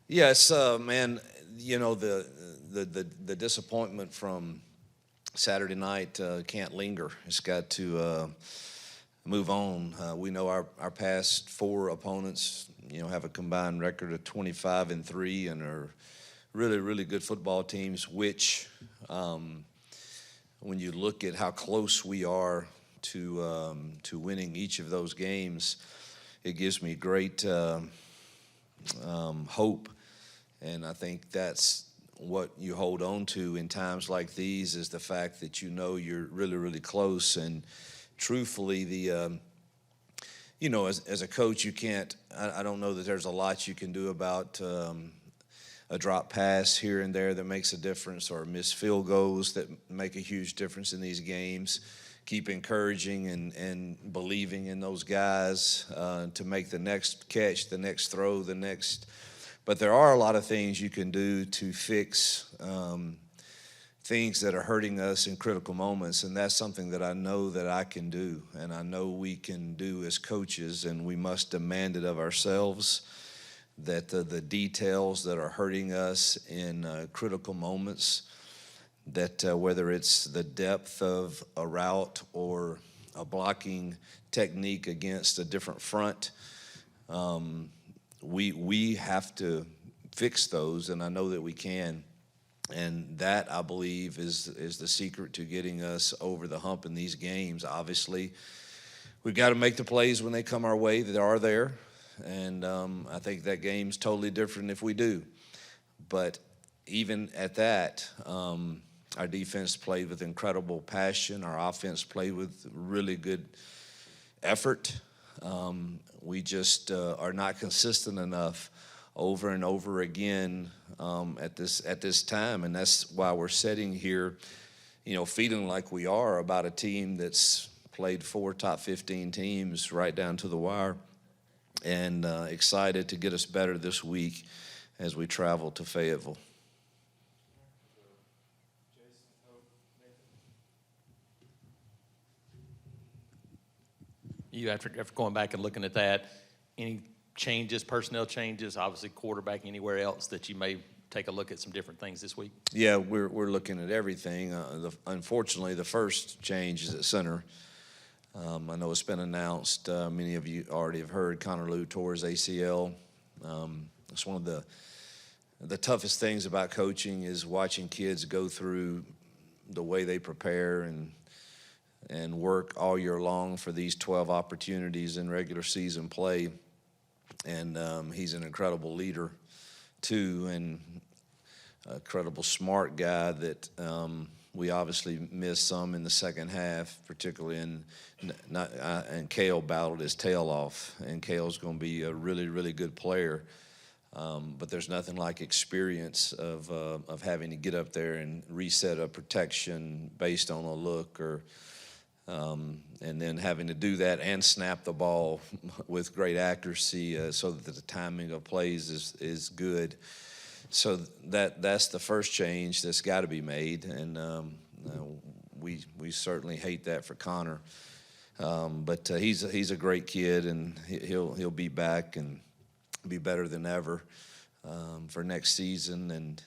Yes, man. You know the disappointment from Saturday night can't linger. It's got to move on. We know our past four opponents, have a combined record of 25-3 and are really really good football teams. Which, when you look at how close we are to winning each of those games, it gives me great hope. And I think that's what you hold on to in times like these, is the fact that you're really, really close. And truthfully, as a coach, you can't, I don't know that there's a lot you can do about a drop pass here and there that makes a difference, or missed field goals that make a huge difference in these games. Keep encouraging and believing in those guys to make the next catch, the next throw, the next. But there are a lot of things you can do to fix things that are hurting us in critical moments, and that's something that I know that I can do, and I know we can do as coaches, and we must demand it of ourselves, that the details that are hurting us in critical moments, that whether it's the depth of a route or a blocking technique against a different front, we have to fix those, and I know that we can. And that, I believe, is the secret to getting us over the hump in these games. Obviously, we've got to make the plays when they come our way that are there, and I think that game's totally different if we do. But even at that, our defense played with incredible passion. Our offense played with really good effort. We just are not consistent enough over and over again at this time, and that's why we're sitting here, feeling like we are about a team that's played 4 top 15 teams right down to the wire, and excited to get us better this week as we travel to Fayetteville. You, after going back and looking at that, any changes, personnel changes, obviously quarterback, anywhere else that you may take a look at some different things this week? Yeah, we're looking at everything. Unfortunately, the first change is at center. I know it's been announced. Many of you already have heard Connor Lew tore his ACL. It's one of the toughest things about coaching is watching kids go through the way they prepare and work all year long for these 12 opportunities in regular season play. And he's an incredible leader, too, and a incredible smart guy that we obviously missed some in the second half, particularly and Cale battled his tail off, and Cale's going to be a really, really good player. But there's nothing like experience of having to get up there and reset a protection based on a look, or and then having to do that and snap the ball with great accuracy so that the timing of plays is good. So that's the first change that's got to be made, and we certainly hate that for Connor. But he's a great kid, and he'll be back and be better than ever for next season. And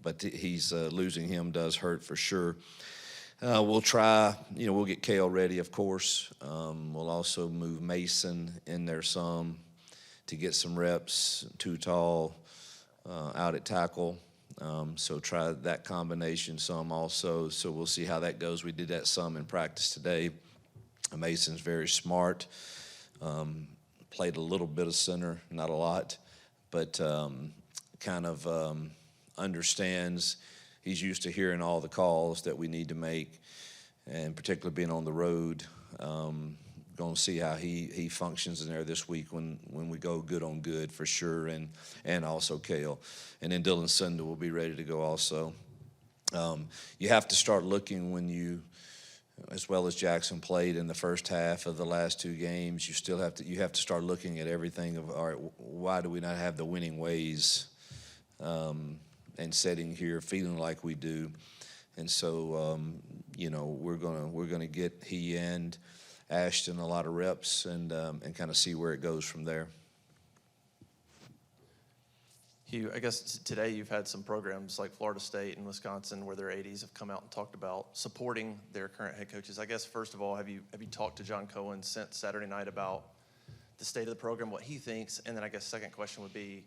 but he's losing him does hurt for sure. We'll try, we'll get Cale ready, of course. We'll also move Mason in there some to get some reps, too tall, out at tackle. So try that combination some also. So we'll see how that goes. We did that some in practice today. Mason's very smart. Played a little bit of center, not a lot, but kind of understands. He's used to hearing all the calls that we need to make, and particularly being on the road. Going to see how he functions in there this week when we go good on good for sure, and also Cale. And then Dylan Sunda will be ready to go also. You have to start looking when you, as well as Jackson played in the first half of the last two games, you have to start looking at everything of, all right, why do we not have the winning ways? And sitting here feeling like we do. And so we're gonna get he and Ashton a lot of reps and kind of see where it goes from there. Hugh, I guess today you've had some programs like Florida State and Wisconsin where their ADs have come out and talked about supporting their current head coaches. I guess, first of all, have you talked to John Cohen since Saturday night about the state of the program, what he thinks? And then I guess second question would be,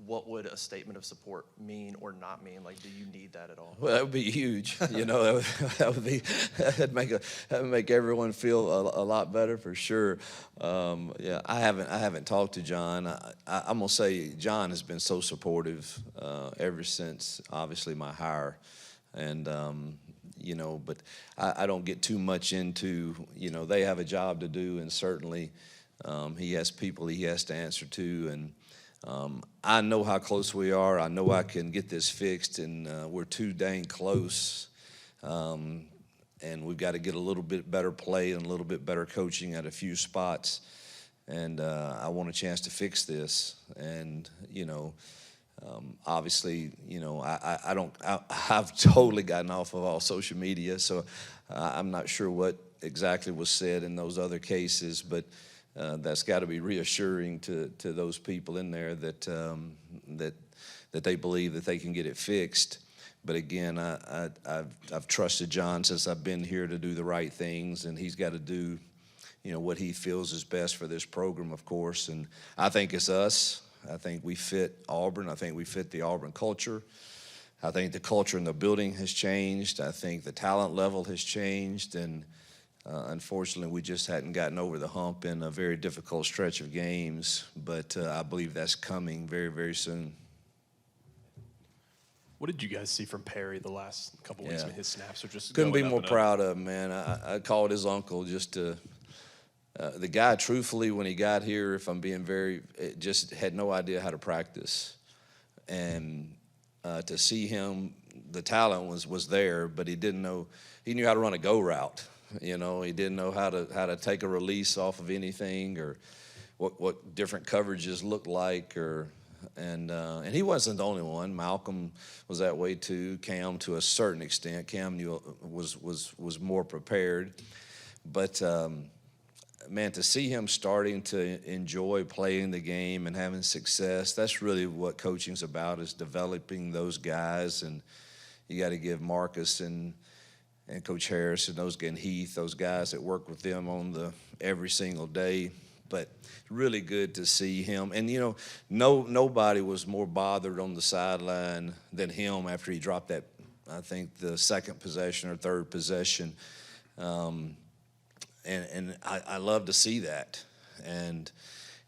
what would a statement of support mean or not mean? Like, do you need that at all? Well, that would be huge. That'd make everyone feel a lot better for sure. Yeah, I haven't talked to John. I'm gonna say John has been so supportive ever since obviously my hire, and but I don't get too much into they have a job to do, and certainly he has people he has to answer to, and I know how close we are. I know I can get this fixed, and we're too dang close. And we've got to get a little bit better play and a little bit better coaching at a few spots. And I want a chance to fix this. And obviously, I've totally gotten off of all social media, so I'm not sure what exactly was said in those other cases, but. That's got to be reassuring to those people in there that they believe that they can get it fixed. But again, I've trusted John since I've been here to do the right things, and he's got to do what he feels is best for this program, of course. And I think it's us. I think we fit Auburn. I think we fit the Auburn culture. I think the culture in the building has changed. I think the talent level has changed, and unfortunately, we just hadn't gotten over the hump in a very difficult stretch of games, but I believe that's coming very, very soon. What did you guys see from Perry the last couple weeks? I mean, his snaps are just couldn't be going more up and proud of him, man. I called his uncle just to the guy, truthfully, when he got here, if I'm being just had no idea how to practice. And to see him, the talent was there, but he didn't know. He knew how to run a go route. He didn't know how to take a release off of anything, or what different coverages looked like, and he wasn't the only one. Malcolm was that way too. Cam, to a certain extent, Cam was more prepared, but man, to see him starting to enjoy playing the game and having success, that's really what coaching's about, is developing those guys. And you got to give Marcus and Coach Harris and Heath, those guys that work with them every single day. But really good to see him. And, nobody was more bothered on the sideline than him after he dropped that, I think, the second possession or third possession. And I love to see that. And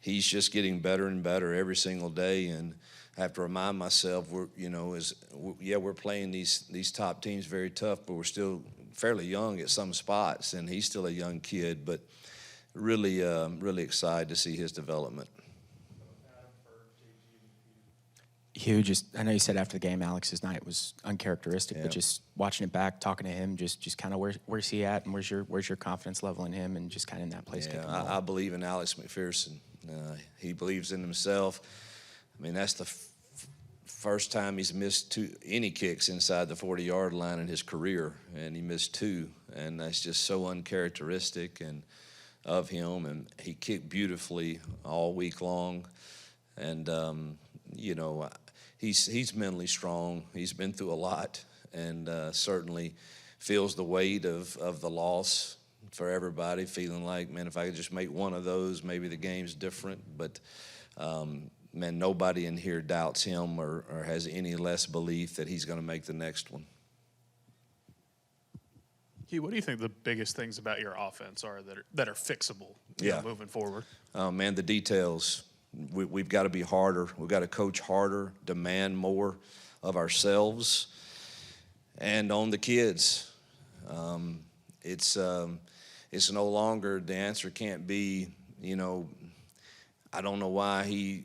he's just getting better and better every single day. And I have to remind myself, we're playing these top teams very tough, but we're still fairly young at some spots, and he's still a young kid, but really, really excited to see his development. Hugh, I know you said after the game Alex's night was uncharacteristic, but just watching it back, talking to him, just kind of where's he at, and where's your confidence level in him, and just kind of in that place. Yeah, I believe in Alex McPherson. He believes in himself. I mean, that's the first time he's missed any kicks inside the 40-yard line in his career, and he missed 2, and that's just so uncharacteristic and of him. And he kicked beautifully all week long, and he's mentally strong. He's been through a lot, and certainly feels the weight of the loss for everybody, feeling like, man, if I could just make one of those, maybe the game's different. But man, nobody in here doubts him or has any less belief that he's going to make the next one. Hugh, what do you think the biggest things about your offense are that are fixable moving forward? Man, the details. We've got to be harder. We've got to coach harder, demand more of ourselves and on the kids. It's no longer, the answer can't be, I don't know why he,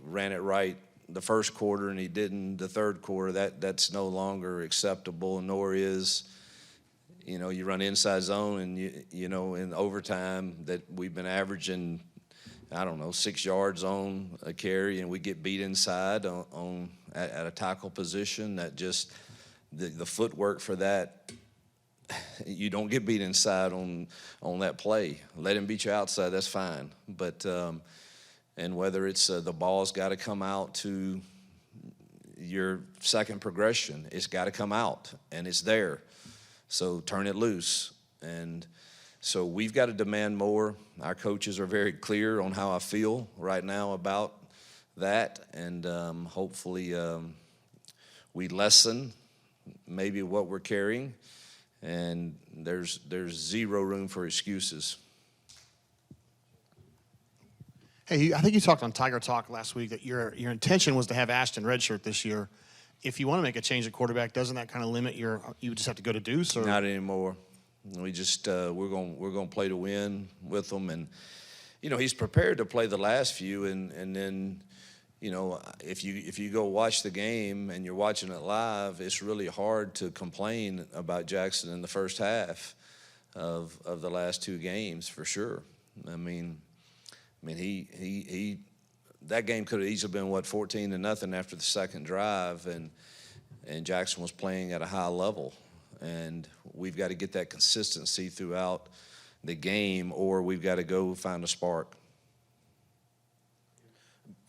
ran it right the first quarter and he didn't the third quarter. That's no longer acceptable, nor is, you run inside zone and, in overtime that we've been averaging, 6 yards on a carry, and we get beat inside at a tackle position. That just, the footwork for that, you don't get beat inside on that play. Let him beat you outside, that's fine. But and whether it's the ball's got to come out to, your second progression. It's got to come out, and it's there. So turn it loose. And so we've got to demand more. Our coaches are very clear on how I feel right now about that, and hopefully we lessen maybe what we're carrying, and there's zero room for excuses. Hey, I think you talked on Tiger Talk last week that your intention was to have Ashton redshirt this year. If you want to make a change at quarterback, doesn't that kind of limit you just have to go to Deuce? Or? Not anymore. We just we're going to play to win with him, and he's prepared to play the last few, and then if you go watch the game and you're watching it live, it's really hard to complain about Jackson in the first half of the last two games for sure. I mean, he that game could have easily been 14-0 after the second drive, and Jackson was playing at a high level, and we've got to get that consistency throughout the game, or we've got to go find a spark.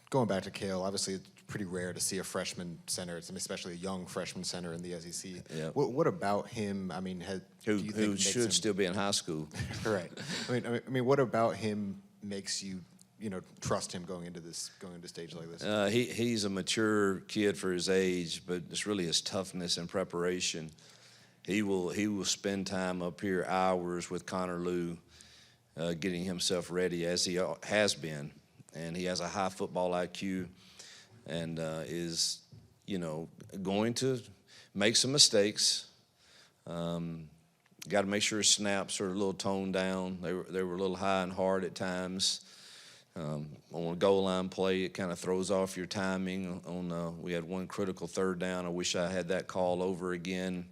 Going back to Cale, obviously it's pretty rare to see a freshman center, especially a young freshman center in the SEC. Yeah. What about him? I mean, Who should still be in high school? Right. I mean, what about him makes you, trust him going into stage like this? He's a mature kid for his age, but it's really his toughness and preparation. He will spend time up here hours with Connor Lew, getting himself ready as he has been, and he has a high football IQ, and is going to make some mistakes. Got to make sure his snaps are a little toned down. They were a little high and hard at times. On a goal line play, it kind of throws off your timing. We had one critical third down. I wish I had that call over again.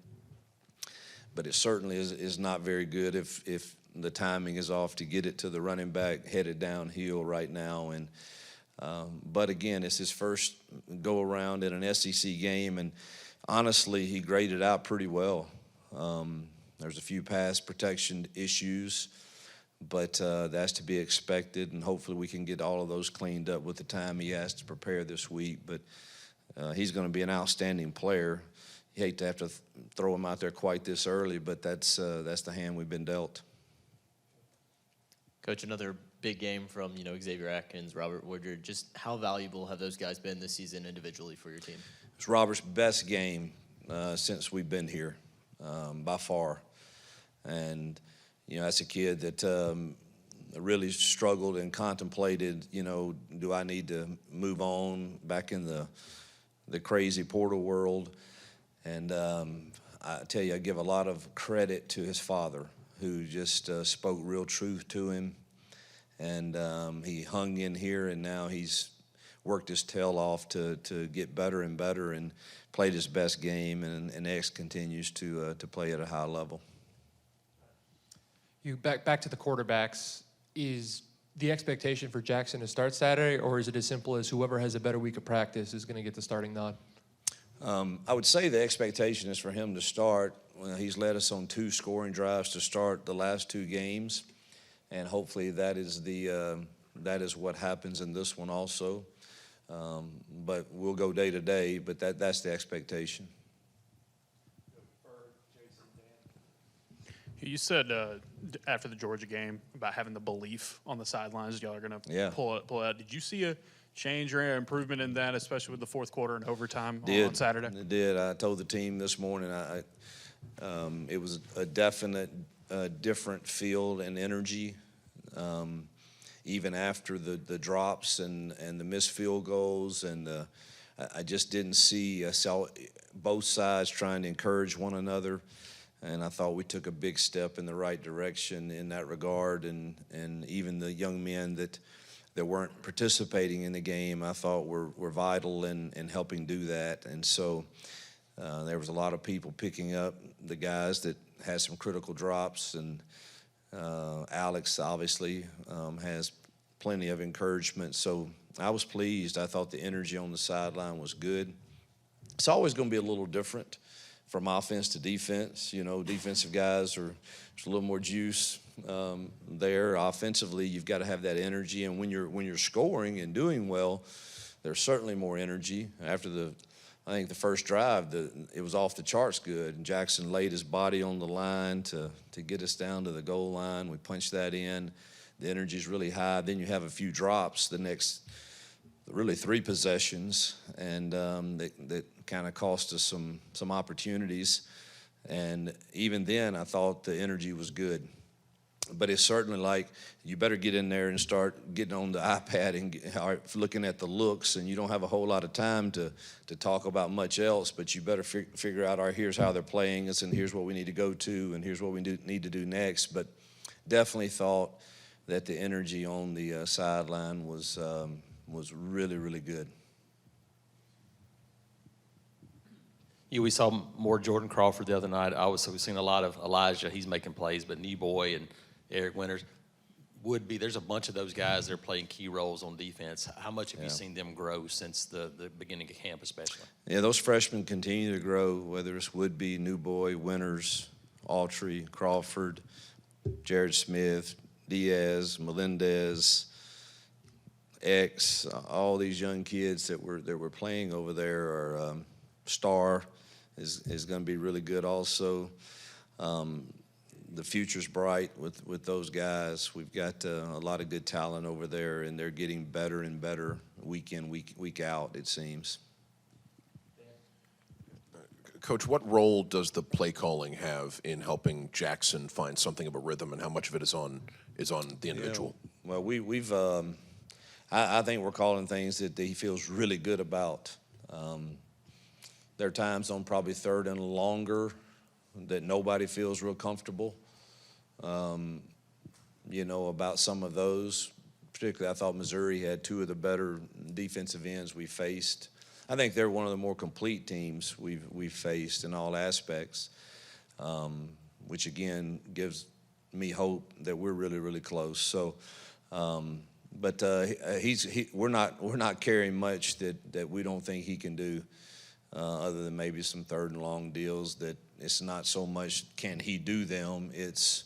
But it certainly is not very good if the timing is off to get it to the running back headed downhill right now. And but again, it's his first go around in an SEC game, and honestly, he graded out pretty well. There's a few pass protection issues, but that's to be expected, and hopefully we can get all of those cleaned up with the time he has to prepare this week. But he's going to be an outstanding player. You hate to have to throw him out there quite this early, but that's the hand we've been dealt. Coach, another big game from Xavier Atkins, Robert Woodard. Just how valuable have those guys been this season individually for your team? It's Robert's best game since we've been here, by far. And that's a kid that really struggled and contemplated. Do I need to move on back in the crazy portal world? And I tell you, I give a lot of credit to his father, who just spoke real truth to him. And he hung in here, and now he's worked his tail off to get better and better and played his best game, and X continues to play at a high level. You back to the quarterbacks. Is the expectation for Jackson to start Saturday, or is it as simple as whoever has a better week of practice is going to get the starting nod? I would say the expectation is for him to start. He's led us on 2 scoring drives to start the last 2 games, and hopefully that is what happens in this one also. But we'll go day to day, but that's the expectation. You said after the Georgia game about having the belief on the sidelines y'all are going to pull it out. Did you see a change or improvement in that, especially with the fourth quarter and overtime on Saturday? It did. I told the team this morning it was a definite different feel and energy, even after the drops and the missed field goals. And I just didn't see. I saw both sides trying to encourage one another. And I thought we took a big step in the right direction in that regard. And even the young men that weren't participating in the game, I thought were vital in helping do that. And so there was a lot of people picking up the guys that had some critical drops. And Alex obviously has plenty of encouragement. So I was pleased. I thought the energy on the sideline was good. It's always going to be a little different from offense to defense. Defensive guys there's a little more juice there. Offensively, you've got to have that energy, and when you're scoring and doing well, there's certainly more energy. After the I think the first drive, it was off the charts good. And Jackson laid his body on the line to get us down to the goal line. We punched that in. The energy's really high. Then you have a few drops the next, really 3 possessions, and that kind of cost us some opportunities. And even then, I thought the energy was good. But it's certainly like you better get in there and start getting on the iPad and looking at the looks, and you don't have a whole lot of time to talk about much else, but you better figure out, all right, here's how they're playing us, and here's what we need to go to, and here's what we need to do next. But definitely thought that the energy on the sideline was really, really good. Yeah, we saw more Jordan Crawford the other night. Obviously, we've seen a lot of Elijah. He's making plays, but Neboy and Eric Winters there's a bunch of those guys that are playing key roles on defense. How much have you seen them grow since the beginning of camp, especially? Yeah, those freshmen continue to grow, whether it's Woodby, Newboy, Winters, Autry, Crawford, Jared Smith, Diaz, Melendez, X, all these young kids that we're playing over there are Star is going to be really good also. The future's bright with those guys. We've got a lot of good talent over there, and they're getting better and better week in, week out, it seems. Coach, what role does the play calling have in helping Jackson find something of a rhythm, and how much of it is on the individual? Yeah, well, we've I think we're calling things that he feels really good about. There are times on probably 3rd and longer that nobody feels real comfortable, about some of those. Particularly, I thought Missouri had 2 of the better defensive ends we faced. I think they're one of the more complete teams we've faced in all aspects, which again gives me hope that we're really, really close. So, but we're not carrying much that we don't think he can do. Other than maybe some 3rd and long deals, that it's not so much can he do them, it's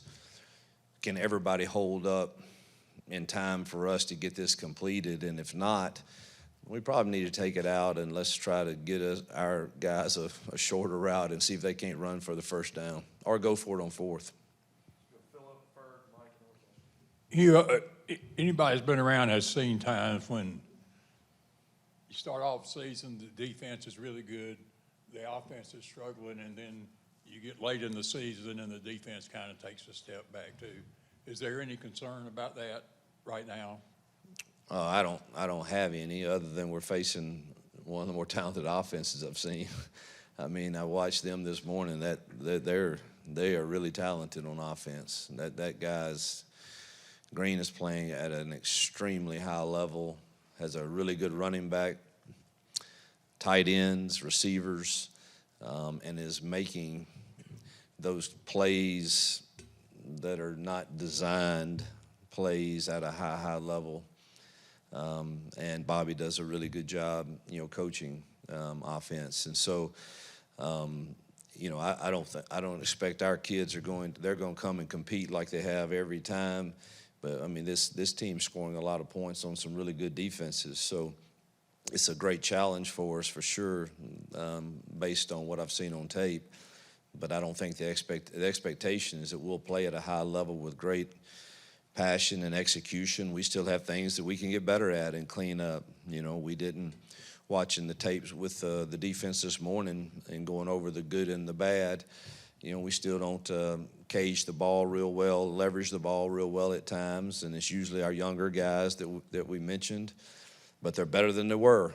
can everybody hold up in time for us to get this completed, and if not, we probably need to take it out and let's try to get our guys a shorter route and see if they can't run for the first down or go for it on 4th. Anybody that's been around has seen times when you start off the season, the defense is really good, the offense is struggling, and then you get late in the season and the defense kind of takes a step back too. Is there any concern about that right now? I don't have any, other than we're facing one of the more talented offenses I've seen. I mean, I watched them this morning. They are really talented on offense. That guy's Green is playing at an extremely high level. Has a really good running back, tight ends, receivers, and is making those plays that are not designed plays at a high level. And Bobby does a really good job, coaching offense. And so, I don't expect our kids they're going to come and compete like they have every time. But I mean, this team's scoring a lot of points on some really good defenses. So it's a great challenge for us for sure, based on what I've seen on tape. But I don't think the expectation is that we'll play at a high level with great passion and execution. We still have things that we can get better at and clean up. We didn't, watching the tapes with the defense this morning and going over the good and the bad, we still don't cage the ball real well, leverage the ball real well at times, and it's usually our younger guys that we mentioned, but they're better than they were,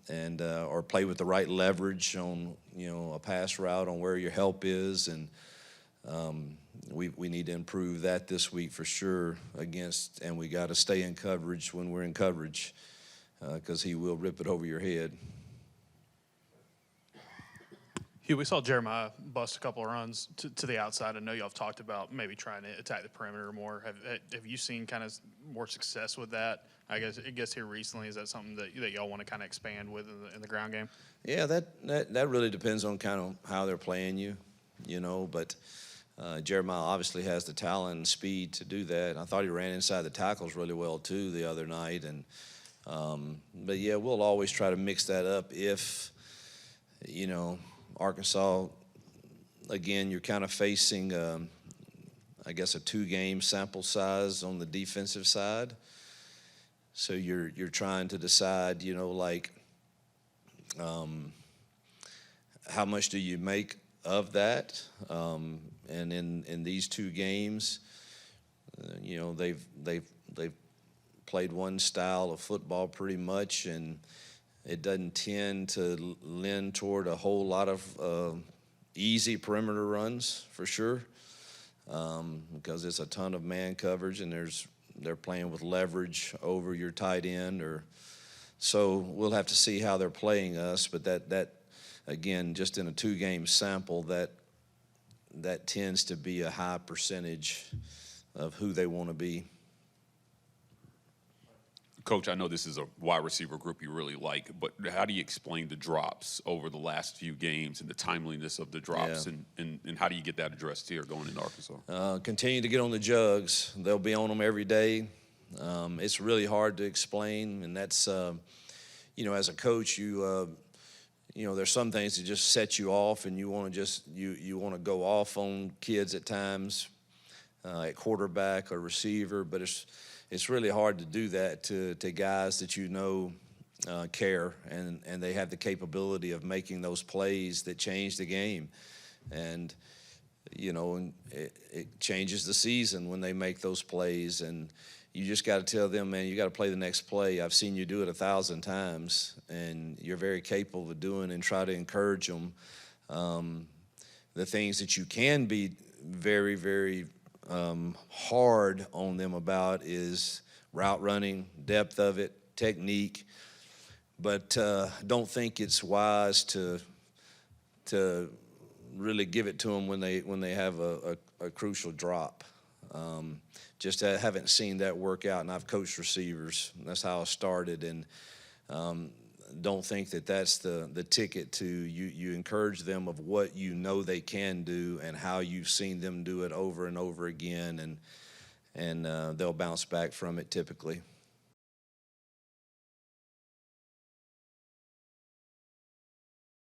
and or play with the right leverage on a pass route on where your help is, and we need to improve that this week for sure and we got to stay in coverage when we're in coverage, because he will rip it over your head. Hugh, we saw Jeremiah bust a couple of runs to the outside. I know y'all have talked about maybe trying to attack the perimeter more. Have you seen kind of more success with that? I guess here recently, is that something that y'all want to kind of expand with in the ground game? Yeah, that really depends on kind of how they're playing you, but Jeremiah obviously has the talent and speed to do that. I thought he ran inside the tackles really well too the other night, and but yeah, we'll always try to mix that up if you know, Arkansas, again, you're kind of facing, I guess, a 2-game sample size on the defensive side. So you're trying to decide, you know, like, how much do you make of that? And in these 2 games, you know, they've played one style of football pretty much, and it doesn't tend to lend toward a whole lot of easy perimeter runs for sure, because it's a ton of man coverage, and they're playing with leverage over your tight end, so we'll have to see how they're playing us. But that again, just in a 2-game sample, that tends to be a high percentage of who they want to be. Coach, I know this is a wide receiver group you really like, but how do you explain the drops over the last few games and the timeliness of the drops, and how do you get that addressed here going into Arkansas? Continue to get on the jugs. They'll be on them every day. It's really hard to explain, and that's, you know, as a coach, you know, there's some things that just set you off, and you want to you want to go off on kids at times, at quarterback or receiver, but it's really hard to do that to guys that you know care, and they have the capability of making those plays that change the game. And, you know, it changes the season when they make those plays, and you just got to tell them, man, you got to play the next play. I've seen you do it 1,000 times, and you're very capable of doing, and try to encourage them. The things that you can be very, very hard on them about is route running, depth of it, technique, but don't think it's wise to really give it to them when they have a crucial drop. Just haven't seen that work out, and I've coached receivers. That's how I started, and don't think that that's the ticket to you encourage them of what you know they can do and how you've seen them do it over and over again, and they'll bounce back from it typically.